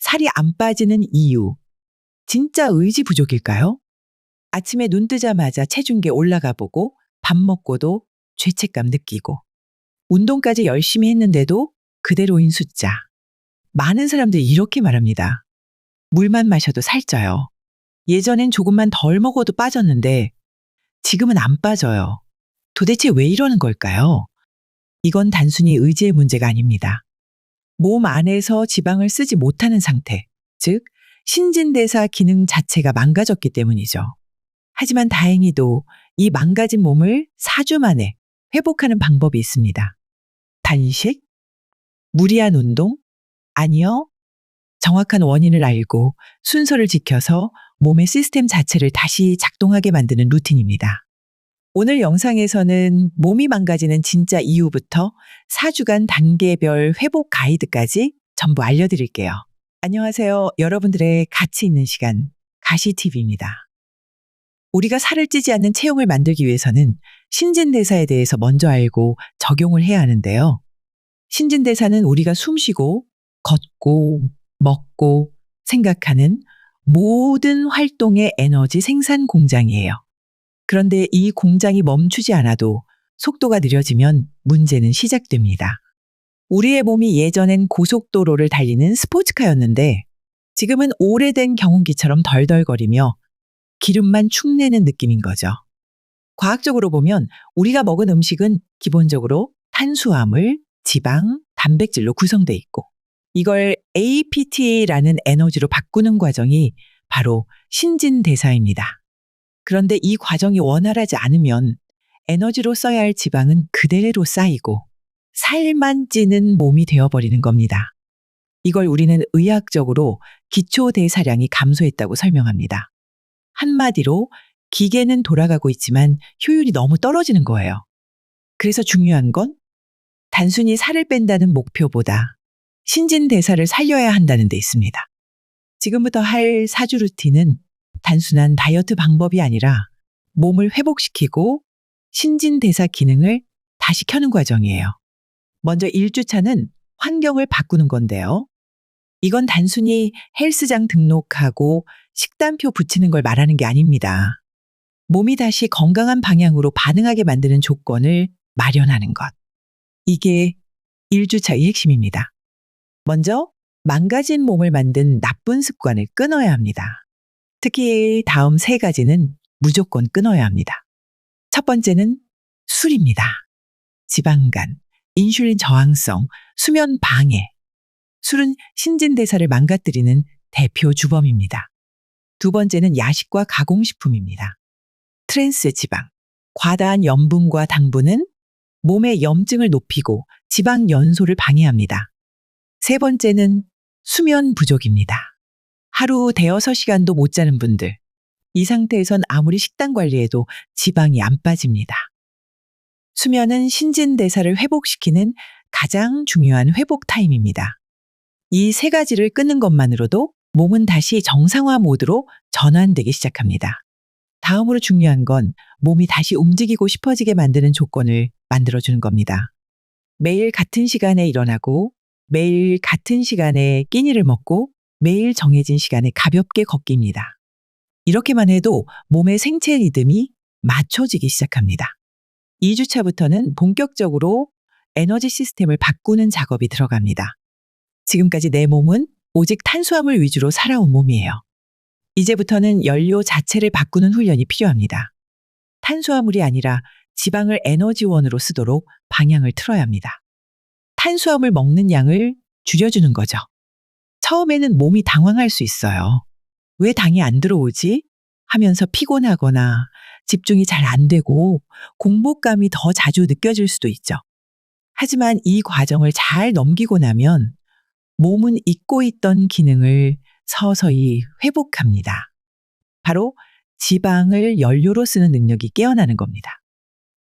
살이 안 빠지는 이유. 진짜 의지 부족일까요? 아침에 눈 뜨자마자 체중계 올라가 보고 밥 먹고도 죄책감 느끼고 운동까지 열심히 했는데도 그대로인 숫자. 많은 사람들이 이렇게 말합니다. 물만 마셔도 살쪄요. 예전엔 조금만 덜 먹어도 빠졌는데 지금은 안 빠져요. 도대체 왜 이러는 걸까요? 이건 단순히 의지의 문제가 아닙니다. 몸 안에서 지방을 쓰지 못하는 상태, 즉 신진대사 기능 자체가 망가졌기 때문이죠. 하지만 다행히도 이 망가진 몸을 4주 만에 회복하는 방법이 있습니다. 단식? 무리한 운동? 아니요. 정확한 원인을 알고 순서를 지켜서 몸의 시스템 자체를 다시 작동하게 만드는 루틴입니다. 오늘 영상에서는 몸이 망가지는 진짜 이유부터 4주간 단계별 회복 가이드까지 전부 알려드릴게요. 안녕하세요. 여러분들의 가치 있는 시간, 가시TV입니다. 우리가 살을 찌지 않는 체형을 만들기 위해서는 신진대사에 대해서 먼저 알고 적용을 해야 하는데요. 신진대사는 우리가 숨쉬고, 걷고, 먹고, 생각하는 모든 활동의 에너지 생산 공장이에요. 그런데 이 공장이 멈추지 않아도 속도가 느려지면 문제는 시작됩니다. 우리의 몸이 예전엔 고속도로를 달리는 스포츠카였는데 지금은 오래된 경운기처럼 덜덜거리며 기름만 축내는 느낌인 거죠. 과학적으로 보면 우리가 먹은 음식은 기본적으로 탄수화물, 지방, 단백질로 구성돼 있고 이걸 APT라는 에너지로 바꾸는 과정이 바로 신진대사입니다. 그런데 이 과정이 원활하지 않으면 에너지로 써야 할 지방은 그대로 쌓이고 살만 찌는 몸이 되어버리는 겁니다. 이걸 우리는 의학적으로 기초대사량이 감소했다고 설명합니다. 한마디로 기계는 돌아가고 있지만 효율이 너무 떨어지는 거예요. 그래서 중요한 건 단순히 살을 뺀다는 목표보다 신진대사를 살려야 한다는 데 있습니다. 지금부터 할 4주 루틴은 단순한 다이어트 방법이 아니라 몸을 회복시키고 신진대사 기능을 다시 켜는 과정이에요. 먼저 1주차는 환경을 바꾸는 건데요. 이건 단순히 헬스장 등록하고 식단표 붙이는 걸 말하는 게 아닙니다. 몸이 다시 건강한 방향으로 반응하게 만드는 조건을 마련하는 것. 이게 1주차의 핵심입니다. 먼저 망가진 몸을 만든 나쁜 습관을 끊어야 합니다. 특히 다음 3가지는 무조건 끊어야 합니다. 첫 번째는 술입니다. 지방간, 인슐린 저항성, 수면 방해. 술은 신진대사를 망가뜨리는 대표 주범입니다. 두 번째는 야식과 가공식품입니다. 트랜스 지방, 과다한 염분과 당분은 몸의 염증을 높이고 지방 연소를 방해합니다. 세 번째는 수면 부족입니다. 하루 대여섯 시간도 못 자는 분들. 이 상태에선 아무리 식단 관리해도 지방이 안 빠집니다. 수면은 신진대사를 회복시키는 가장 중요한 회복 타임입니다. 이 3가지를 끊는 것만으로도 몸은 다시 정상화 모드로 전환되기 시작합니다. 다음으로 중요한 건 몸이 다시 움직이고 싶어지게 만드는 조건을 만들어주는 겁니다. 매일 같은 시간에 일어나고 매일 같은 시간에 끼니를 먹고 매일 정해진 시간에 가볍게 걷기입니다. 이렇게만 해도 몸의 생체 리듬이 맞춰지기 시작합니다. 2주차부터는 본격적으로 에너지 시스템을 바꾸는 작업이 들어갑니다. 지금까지 내 몸은 오직 탄수화물 위주로 살아온 몸이에요. 이제부터는 연료 자체를 바꾸는 훈련이 필요합니다. 탄수화물이 아니라 지방을 에너지원으로 쓰도록 방향을 틀어야 합니다. 탄수화물 먹는 양을 줄여주는 거죠. 처음에는 몸이 당황할 수 있어요. 왜 당이 안 들어오지? 하면서 피곤하거나 집중이 잘 안 되고 공복감이 더 자주 느껴질 수도 있죠. 하지만 이 과정을 잘 넘기고 나면 몸은 잊고 있던 기능을 서서히 회복합니다. 바로 지방을 연료로 쓰는 능력이 깨어나는 겁니다.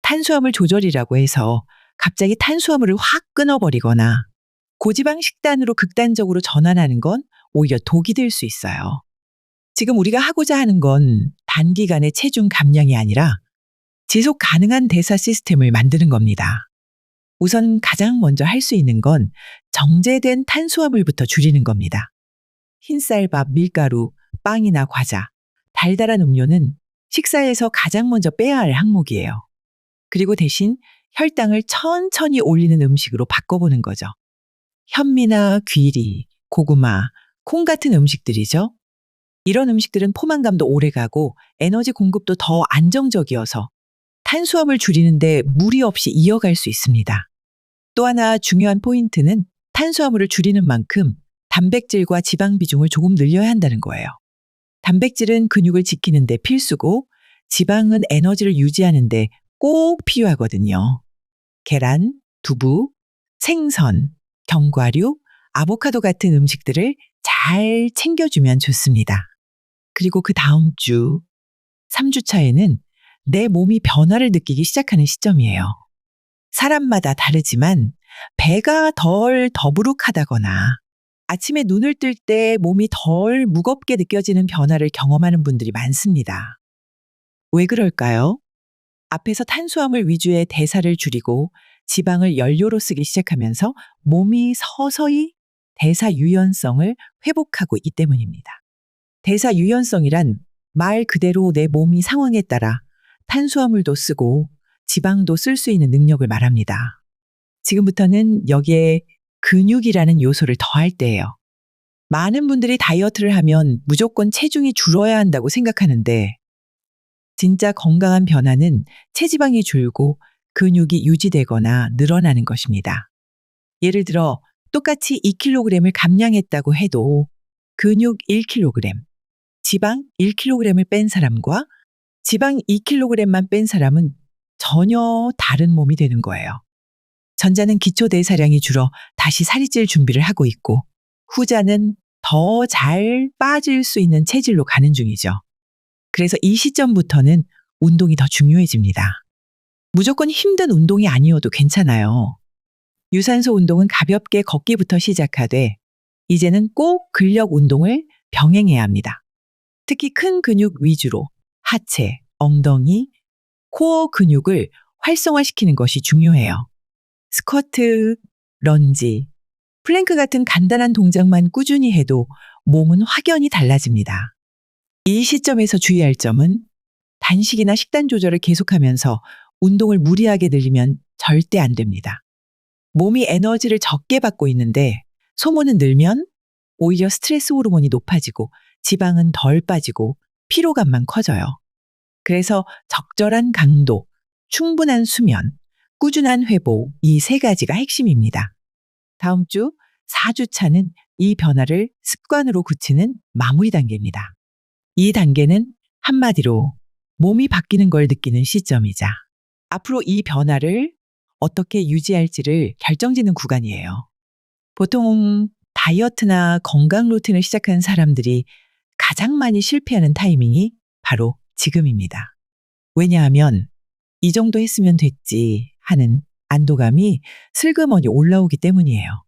탄수화물 조절이라고 해서 갑자기 탄수화물을 확 끊어버리거나 고지방 식단으로 극단적으로 전환하는 건 오히려 독이 될 수 있어요. 지금 우리가 하고자 하는 건 단기간의 체중 감량이 아니라 지속 가능한 대사 시스템을 만드는 겁니다. 우선 가장 먼저 할 수 있는 건 정제된 탄수화물부터 줄이는 겁니다. 흰쌀밥, 밀가루, 빵이나 과자, 달달한 음료는 식사에서 가장 먼저 빼야 할 항목이에요. 그리고 대신 혈당을 천천히 올리는 음식으로 바꿔보는 거죠. 현미나 귀리, 고구마, 콩 같은 음식들이죠. 이런 음식들은 포만감도 오래가고 에너지 공급도 더 안정적이어서 탄수화물 줄이는데 무리 없이 이어갈 수 있습니다. 또 하나 중요한 포인트는 탄수화물을 줄이는 만큼 단백질과 지방 비중을 조금 늘려야 한다는 거예요. 단백질은 근육을 지키는데 필수고 지방은 에너지를 유지하는데 꼭 필요하거든요. 계란, 두부, 생선, 견과류, 아보카도 같은 음식들을 잘 챙겨주면 좋습니다. 그리고 그 다음 주, 3주 차에는 내 몸이 변화를 느끼기 시작하는 시점이에요. 사람마다 다르지만 배가 덜 더부룩하다거나 아침에 눈을 뜰 때 몸이 덜 무겁게 느껴지는 변화를 경험하는 분들이 많습니다. 왜 그럴까요? 앞에서 탄수화물 위주의 대사를 줄이고 지방을 연료로 쓰기 시작하면서 몸이 서서히 대사 유연성을 회복하고 있기 때문입니다. 대사 유연성이란 말 그대로 내 몸이 상황에 따라 탄수화물도 쓰고 지방도 쓸 수 있는 능력을 말합니다. 지금부터는 여기에 근육이라는 요소를 더할 때예요. 많은 분들이 다이어트를 하면 무조건 체중이 줄어야 한다고 생각하는데 진짜 건강한 변화는 체지방이 줄고 근육이 유지되거나 늘어나는 것입니다. 예를 들어 똑같이 2kg을 감량했다고 해도 근육 1kg, 지방 1kg을 뺀 사람과 지방 2kg만 뺀 사람은 전혀 다른 몸이 되는 거예요. 전자는 기초 대사량이 줄어 다시 살이 찔 준비를 하고 있고 후자는 더 잘 빠질 수 있는 체질로 가는 중이죠. 그래서 이 시점부터는 운동이 더 중요해집니다. 무조건 힘든 운동이 아니어도 괜찮아요. 유산소 운동은 가볍게 걷기부터 시작하되 이제는 꼭 근력 운동을 병행해야 합니다. 특히 큰 근육 위주로 하체, 엉덩이, 코어 근육을 활성화시키는 것이 중요해요. 스쿼트, 런지, 플랭크 같은 간단한 동작만 꾸준히 해도 몸은 확연히 달라집니다. 이 시점에서 주의할 점은 단식이나 식단 조절을 계속하면서 운동을 무리하게 늘리면 절대 안 됩니다. 몸이 에너지를 적게 받고 있는데 소모는 늘면 오히려 스트레스 호르몬이 높아지고 지방은 덜 빠지고 피로감만 커져요. 그래서 적절한 강도, 충분한 수면, 꾸준한 회복, 이 세 가지가 핵심입니다. 다음 주 4주 차는 이 변화를 습관으로 굳히는 마무리 단계입니다. 이 단계는 한마디로 몸이 바뀌는 걸 느끼는 시점이자 앞으로 이 변화를 어떻게 유지할지를 결정짓는 구간이에요. 보통 다이어트나 건강 루틴을 시작하는 사람들이 가장 많이 실패하는 타이밍이 바로 지금입니다. 왜냐하면 이 정도 했으면 됐지 하는 안도감이 슬그머니 올라오기 때문이에요.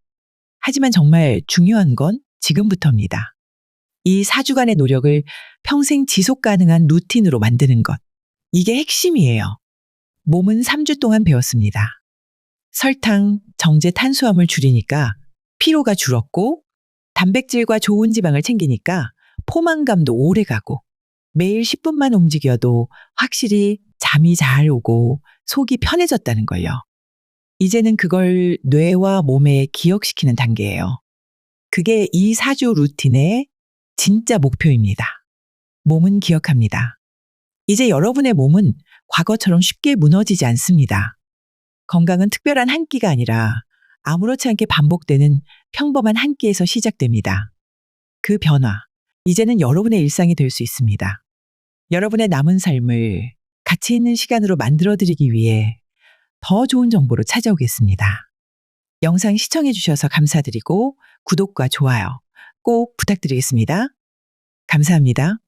하지만 정말 중요한 건 지금부터입니다. 이 4주간의 노력을 평생 지속 가능한 루틴으로 만드는 것. 이게 핵심이에요. 몸은 3주 동안 배웠습니다. 설탕, 정제 탄수화물 줄이니까 피로가 줄었고 단백질과 좋은 지방을 챙기니까 포만감도 오래 가고 매일 10분만 움직여도 확실히 잠이 잘 오고 속이 편해졌다는 걸요. 이제는 그걸 뇌와 몸에 기억시키는 단계예요. 그게 이 4주 루틴의 진짜 목표입니다. 몸은 기억합니다. 이제 여러분의 몸은 과거처럼 쉽게 무너지지 않습니다. 건강은 특별한 한 끼가 아니라 아무렇지 않게 반복되는 평범한 한 끼에서 시작됩니다. 그 변화, 이제는 여러분의 일상이 될 수 있습니다. 여러분의 남은 삶을 가치 있는 시간으로 만들어드리기 위해 더 좋은 정보로 찾아오겠습니다. 영상 시청해 주셔서 감사드리고 구독과 좋아요 꼭 부탁드리겠습니다. 감사합니다.